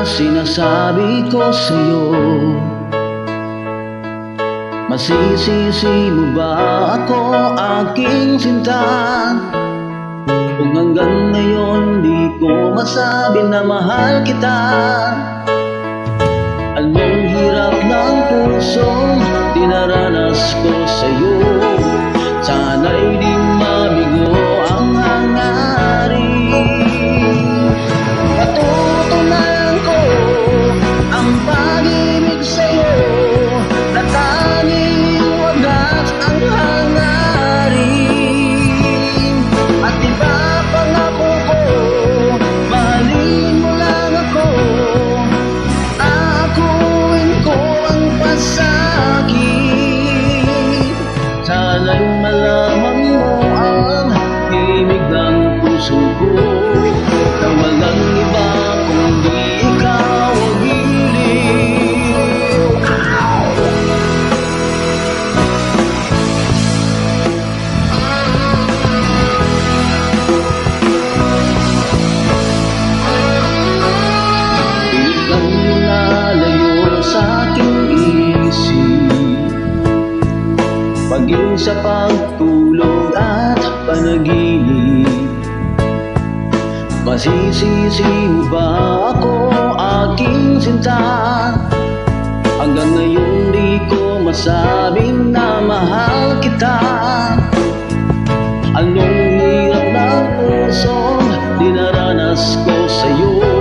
sinasabi ko sa'yo. Masisisi mo ba ako, aking sinta? Kung hanggang ngayon di ko masabi na mahal kita. Anong hirap ng pusong dinaranas ko sa'yo? Sana'y di mabigo ang hangarin. Patutunayan ko ang pag-ibig sa'yo, na tanging wagas ang hangarin. At ipapangako ko, mahalin mo lang ako, akuin ko ang pasakit. Sana'y malaman mo ang himig ng puso ko, na walang iba kundi ikaw ang giliw. Pilit kang nalayo sa aking isip, paging sa pagtulog at panaginip. Masisisi mo ba ako, aking sinta? Hanggang ngayon di ko masabing na mahal kita. Anong hirap ng pusong dinaranas ko sa'yo?